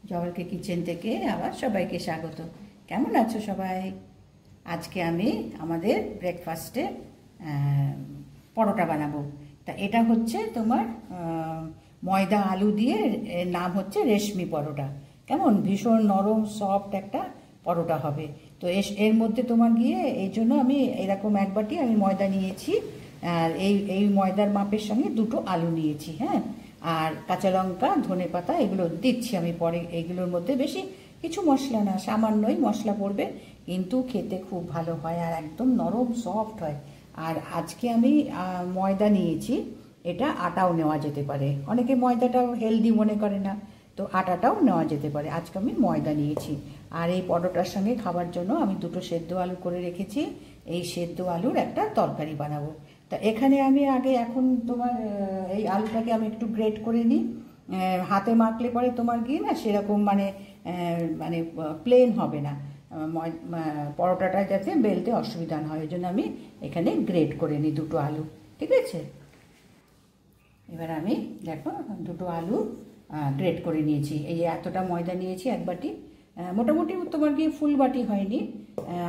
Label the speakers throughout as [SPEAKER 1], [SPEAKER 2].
[SPEAKER 1] জওয়ালকে kitchen থেকে আবার সবাইকে স্বাগত। কেমন আছো সবাই? আজকে আমি আমাদের ব্রেকফাস্টে পরোটা বানাবো। তা এটা হচ্ছে তোমার ময়দা আলু দিয়ে, এর নাম হচ্ছে রেশমি পরোটা। কেমন ভীষণ নরম সফট একটা পরোটা হবে। তো এর মধ্যে তোমার গিয়ে এই জন্য আমি এরকম এক বাটি আমি ময়দা নিয়েছি, আর এই ময়দার মাপের সঙ্গে দুটো আলু নিয়েছি। হ্যাঁ, আর কাঁচা লঙ্কা, ধনেপাতা এগুলো দিচ্ছি আমি পরে। এগুলোর মধ্যে বেশি কিছু মশলা না, সামান্যই মশলা পড়বে, কিন্তু খেতে খুব ভালো হয় আর একদম নরম সফট হয়। আর আজকে আমি ময়দা নিয়েছি, এটা আটাও নেওয়া যেতে পারে। অনেকে ময়দাটাও হেলদি মনে করে না, তো আটাটাও নেওয়া যেতে পারে। আজকে আমি ময়দা নিয়েছি। আর এই পরোটার সঙ্গে খাবার জন্য আমি দুটো সেদ্ধ আলু করে রেখেছি। এই সেদ্ধ আলুর একটা তরকারি বানাবো। তা এখানে আমি এখন তোমার এই আলুটাকে আমি একটু গ্রেট করে নিই। হাতে মাখলে পরে তোমার গিয়ে না সেরকম মানে মানে প্লেন হবে না, পরোটাটা যাতে বেলতে অসুবিধা না হয়, ওই জন্য আমি এখানে গ্রেট করে নিই দুটো আলু। ঠিক আছে, এবার আমি দেখো দুটো আলু গ্রেট করে নিয়েছি। এই এতটা ময়দা নিয়েছি, এক বাটি, মোটামুটি তোমার কি ফুল বাটি হয়নি,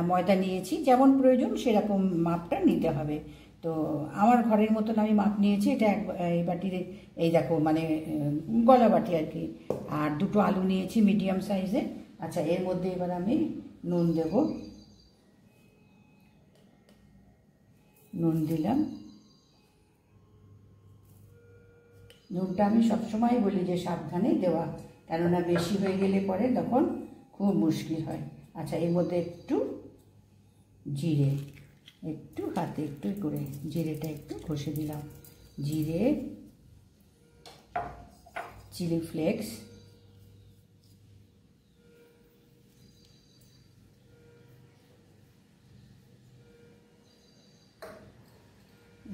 [SPEAKER 1] ময়দা নিয়েছি। যেমন প্রয়োজন সেরকম মাপটা নিতে হবে। তো আমার ঘরের মতন আমি মাপ নিয়েছি। এটা এই বাটির, এই দেখো মানে গলা বাটি আর কি। আর দুটো আলু নিয়েছি মিডিয়াম সাইজে। আচ্ছা, এর মধ্যে এবার আমি নুন দেব। নুন দিলাম। নুনটা আমি সবসময় বলি যে সাবধানে দেওয়া, কেননা বেশি হয়ে গেলে পরে তখন খুব মুশকিল হয়। আচ্ছা, এর মধ্যে একটু জিরে, একটু হাতে একটু করে জিরেটা একটু ঘষে দিলাম। জিরে, চিলি ফ্লেক্স,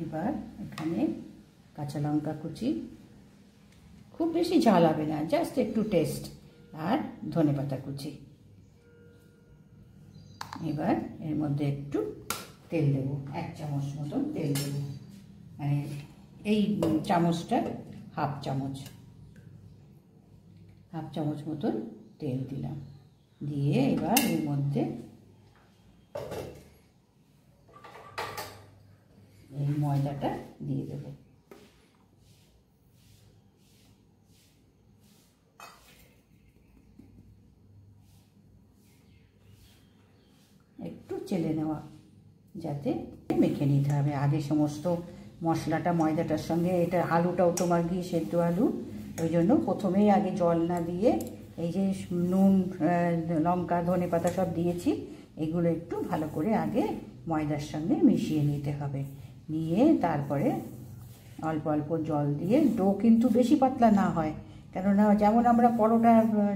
[SPEAKER 1] এবার এখানে কাঁচা লঙ্কা কুচি, খুব বেশি ঝাল হবে না, জাস্ট একটু টেস্ট, আর ধনেপাতা কুচি। এবার এর মধ্যে একটু তেল দেবো, 1 চামচ মতন তেল দেবো, মানে এই চামচটা হাফ চামচ মতন তেল দিলাম। দিয়ে এবার এর মধ্যে এই ময়দাটা দিয়ে দেবো। একটু চেলে নেওয়া, যাতে মেখে নিতে হবে আগে সমস্ত মশলাটা ময়দাটার সঙ্গে। এটা আলুটাও তোমার গিয়ে সেদ্ধ আলু, ওই জন্য প্রথমেই আগে জল না দিয়ে এই যে নুন, লঙ্কা, ধনেপাতা সব দিয়েছি, এগুলো একটু ভালো করে আগে ময়দার সঙ্গে মিশিয়ে নিতে হবে। নিয়ে তারপরে অল্প অল্প জল দিয়ে, ডো কিন্তু বেশি পাতলা না হয়, কেননা যেমন আমরা পরোটা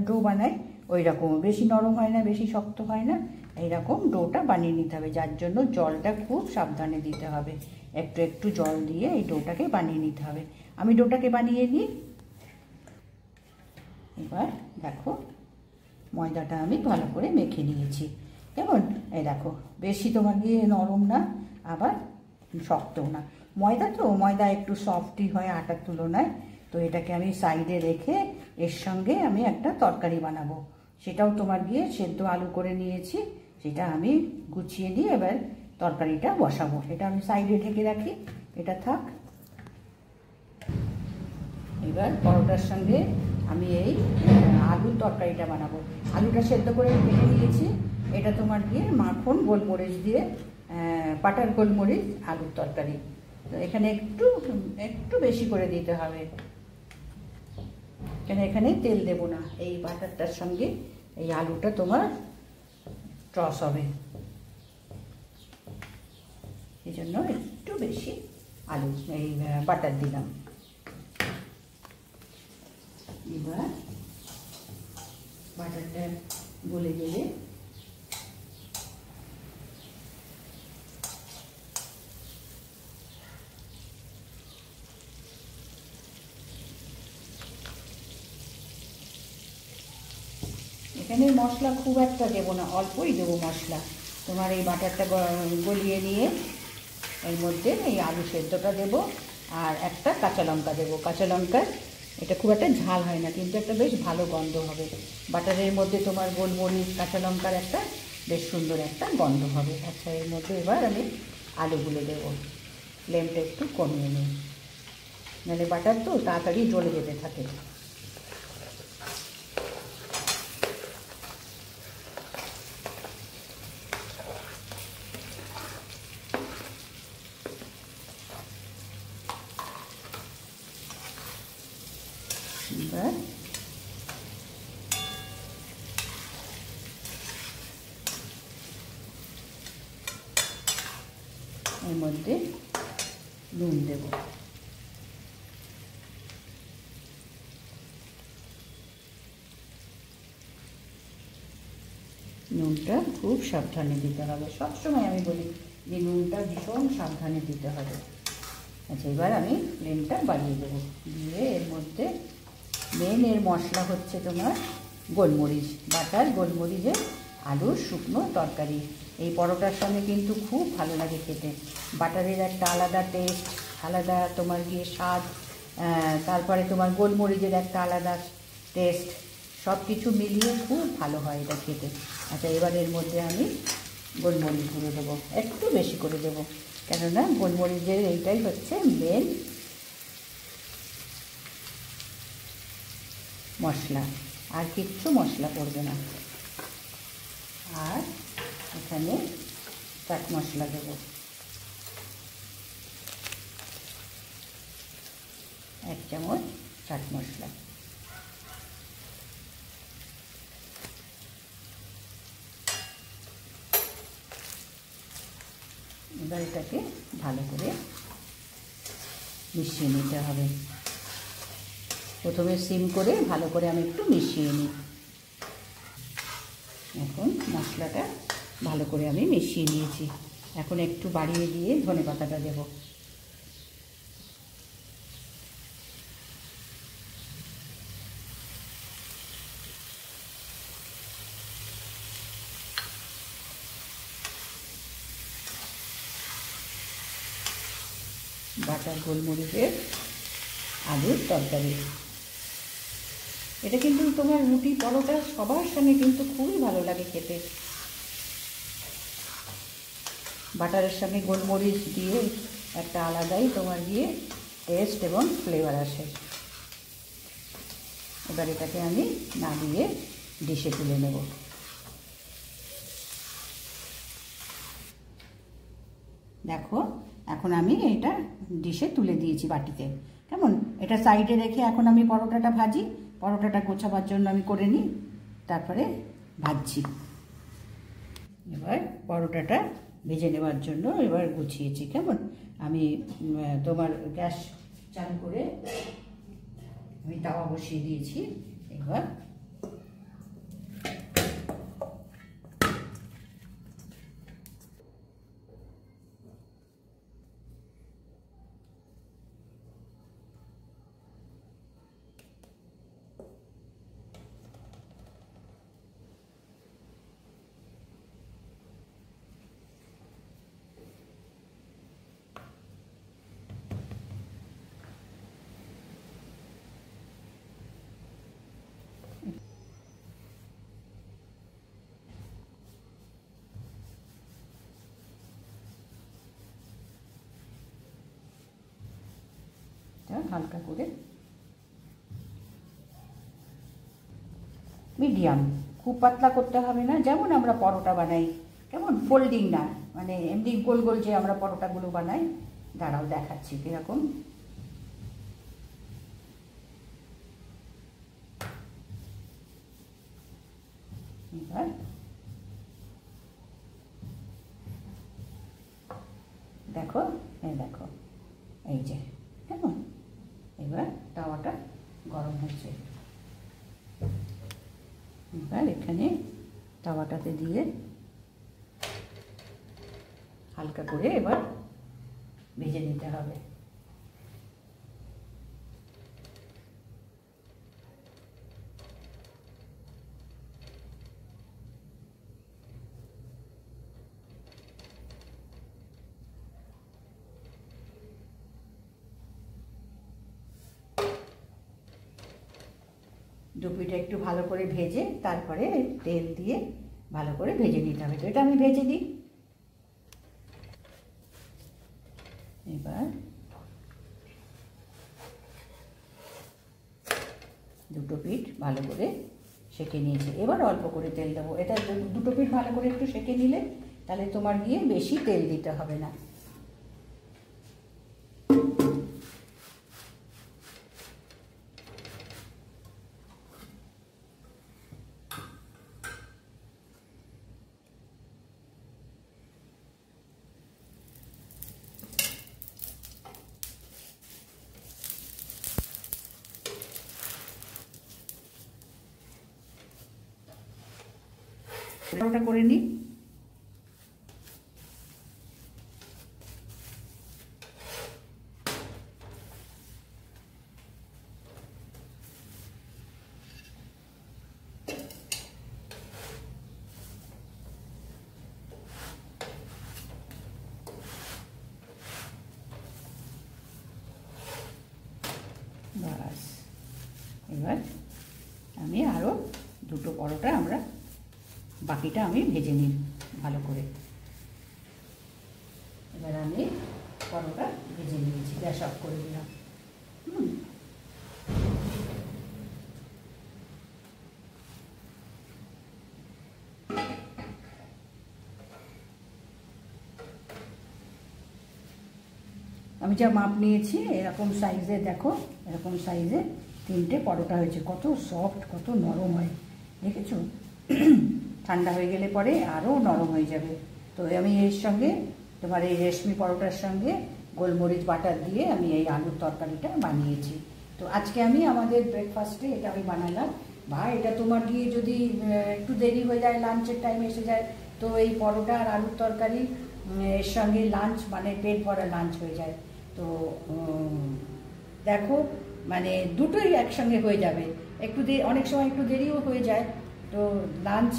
[SPEAKER 1] ডো বানাই ওই রকম বেশি নরম হয় না, বেশি শক্ত হয় না, এইরকম ডোটা বানিয়ে নিতে হবে। যার জন্য জলটা খুব সাবধানে দিতে হবে, একটু একটু জল দিয়ে এই ডোটাকে বানিয়ে নিতে হবে। আমি ডোটাকে বানিয়ে নিই। এবার দেখো ময়দাটা আমি ভালো করে মেখে নিয়েছি। কেমন, এই দেখো বেশি তোমার গিয়ে নরম না, আবার শক্তও না। ময়দা একটু সফটই হয় আটার তুলনায়। তো এটাকে আমি সাইডে রেখে এর সঙ্গে আমি একটা তরকারি বানাবো। সেটাও তোমার গিয়ে সেদ্ধ আলু করে নিয়েছি, সেটা আমি গুছিয়ে নিয়ে এবার তরকারিটা বসাবো। এটা আমি সাইডে ঢেকে রাখি, এটা থাক। এবার পরোটার সঙ্গে আমি এই আলুর তরকারিটা বানাবো। আলুটা সেদ্ধ করে কেটে নিয়েছি। এটা তোমার গিয়ে মাখন গোলমরিচ দিয়ে, বাটার গোলমরিচ আলুর তরকারি। তো এখানে একটু একটু বেশি করে দিতে হবে, কেন এখানে তেল দেবো না। এই বাটারটার সঙ্গে এই আলুটা তোমার টস হবে, এই জন্য একটু বেশি আলু এই বাটার দিলাম। এবার বাটারটা গলে গেলে এখানে মশলা খুব একটা দেবো না, অল্পই দেবো মশলা। তোমার এই বাটারটা গলিয়ে নিয়ে এর মধ্যে এই আলু সেদ্ধটা দেবো, আর একটা কাঁচা লঙ্কা দেবো। কাঁচা লঙ্কার এটা খুব একটা ঝাল হয় না, কিন্তু একটা বেশ ভালো গন্ধ হবে। বাটারের মধ্যে তোমার গোলমরিচ কাঁচা লঙ্কার একটা বেশ সুন্দর একটা গন্ধ হবে। আচ্ছা, এর মধ্যে এবার আমি আলুগুলো দেবো। ফ্লেমটা একটু কমিয়ে নিই, নাহলে বাটার তো তাড়াতাড়ি জ্বলে যেতে থাকে। এবার এর মধ্যে নুন দেব। নুনটা খুব সাবধানে দিতে হবে, সবসময় আমি বলি যে নুনটা ভীষণ সাবধানে দিতে হবে। আচ্ছা, এবার আমি ফ্লেমটা বাড়িয়ে দেবো, দিয়ে এর মধ্যে এর মশলা হচ্ছে তোমার গোলমরিচ বাটার, গোলমরিচের আলুর শুকনো তরকারি। এই পরোটার সঙ্গে কিন্তু খুব ভালো লাগে খেতে। বাটারের একটা আলাদা টেস্ট, আলাদা তোমার গিয়ে স্বাদ, তারপরে তোমার গোলমরিচের একটা আলাদা টেস্ট, সব কিছু মিলিয়ে খুব ভালো হয় এটা খেতে। আচ্ছা, এবার এর মধ্যে আমি গোলমরিচ গুঁড়ো দেবো, একটু বেশি করে দেবো, কেননা গোলমরিচের এইটাই হচ্ছে মেন মশলা, আর কিচ্ছু মশলা পড়বে না। আর এখানে চাট মশলা দেবো, 1 চামচ চাট মশলা। এবার এটাকে ভালো করে মিশিয়ে নিতে হবে। প্রথমে সিম করে ভালো করে আমি একটু মিশিয়ে নিই। এখন মশলাটা ভালো করে আমি মিশিয়ে নিয়েছি। এখন একটু বাড়িয়ে দিয়ে ধনেপাতাটা দেব। বাটার গোলমরিচের আলুর তরকারি, এটা কিন্তু তোমার রুটি পরোটা সবার সঙ্গে কিন্তু খুবই ভালো লাগে খেতে। বাটারের সঙ্গে গোলমরিচ দিয়ে একটা আলাদাই তোমার গিয়ে টেস্ট এবং ফ্লেভার আসে। এবার এটাকে আমি নামিয়ে ডিশে তুলে নেব। দেখো, এখন আমি এটা ডিশে তুলে দিয়েছি বাটিতে। কেমন, এটা সাইডে রেখে এখন আমি পরোটাটা ভাজি। পরোটাটা গোছাবার জন্য আমি করে নিই, তারপরে ভাজছি। এবার পরোটাটা ভেজে নেওয়ার জন্য এবার গুছিয়েছি। কেমন, আমি তোমার গ্যাস চালু করে আমি তাওয়া বসিয়ে দিয়েছি। এবার হালকা করে মিডিয়াম, খুব পাতলা করতে হবে না, যেমন আমরা পরোটা বানাই, কেমন ফোল্ডিং না, মানে এমনি গোল গোল যে আমরা পরোটাগুলো বানাই। দাঁড়াও দেখাচ্ছি কীরকম। এবার দেখো, দেখো এই যে কেমন। এবার তাওয়াটা গরম হচ্ছে, এবার এখানে তাওয়াটাতে দিয়ে হালকা করে এবার ভেজে নিতে হবে। দু পিঠে একটু ভালো করে ভেজে তারপরে তেল দিয়ে ভালো করে ভেজে নিতে হবে। তো এটা আমি ভেজে দিই। এবার দুটো পিঠ ভালো করে সেঁকে নিয়েছি, এবার অল্প করে তেল দেবো। এটা দুটো পিঠ ভালো করে একটু সেঁকে নিলে তাহলে তোমার গিয়ে বেশি তেল দিতে হবে না। ওটা করে নিই। বাস, এবার আমি আরও দুটো পরোটা বাকিটা আমি ভেজে নিই ভালো করে। এবার আমি পরোটা ভেজে নিয়েছি, গ্যাস অফ করে দিলাম। আমি যা মাপ নিয়েছি এরকম সাইজে, দেখো এরকম সাইজে 3টে পরোটা হয়েছে। কত সফট, কত নরম হয় দেখেছো। ঠান্ডা হয়ে গেলে পরে আরও নরম হয়ে যাবে। তো আমি এর সঙ্গে তোমার এই রেশমি পরোটার সঙ্গে গোলমরিচ বাটার দিয়ে আমি এই আলুর তরকারিটা বানিয়েছি। তো আজকে আমি আমাদের ব্রেকফাস্টে এটা আমি বানালাম। বা এটা তোমার গিয়ে যদি একটু দেরি হয়ে যায়, লাঞ্চের টাইম এসে যায়, তো এই পরোটা আর আলুর তরকারি এর সঙ্গে লাঞ্চ মানে পেট ভরা লাঞ্চ হয়ে যায়। তো দেখো মানে দুটোই একসঙ্গে হয়ে যাবে। একটু অনেক সময় একটু দেরিও হয়ে যায়। তো লাঞ্চ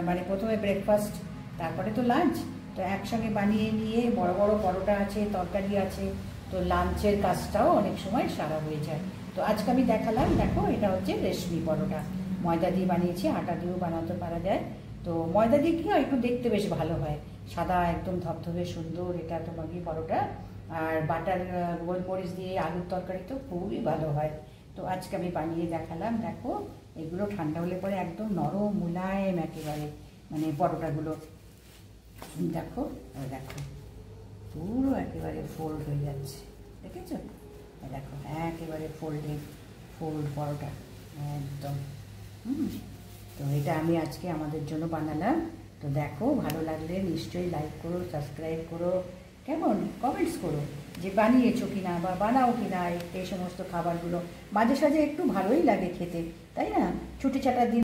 [SPEAKER 1] মানে প্রথমে ব্রেকফাস্ট তারপরে তো লাঞ্চ, তো একসঙ্গে বানিয়ে নিয়ে বড় বড় পরোটা আছে, তরকারি আছে, তো লাঞ্চের কাজটাও অনেক সময় সারা হয়ে যায়। তো আজকে আমি দেখালাম, দেখো এটা হচ্ছে রেশমি পরোটা। ময়দা দিয়ে বানিয়েছি, আটা দিয়েও বানাতে পারা যায়। তো ময়দা দিয়ে কি হয়, একটু দেখতে বেশ ভালো হয়, সাদা একদম ধবধবে সুন্দর এটা তোমার কি পরোটা। আর বাটার গোলমরিচ দিয়ে আলুর তরকারি তো খুবই ভালো হয়। তো আজকে আমি বানিয়ে দেখালাম। দেখো এগুলো ঠান্ডা হলে পরে একদম নরম মুলায়েম একেবারে, মানে পরোটাগুলো দেখো দেখো পুরো একেবারে ফোল্ড হয়ে যাচ্ছে, দেখেছো? দেখো একেবারে ফোল্ড পরোটা একদম। তো এটা আমি আজকে আমাদের জন্য বানালাম। তো দেখো ভালো লাগলে নিশ্চয়ই লাইক করো, সাবস্ক্রাইব করো, কেমন কমেন্টস করো যে বানিয়েছো কিনা বা বানাও কিনা এই সমস্ত খাবারগুলো। মাঝে সাঝে একটু ভালোই লাগে খেতে, তাই না? ছুটি ছাটার দিন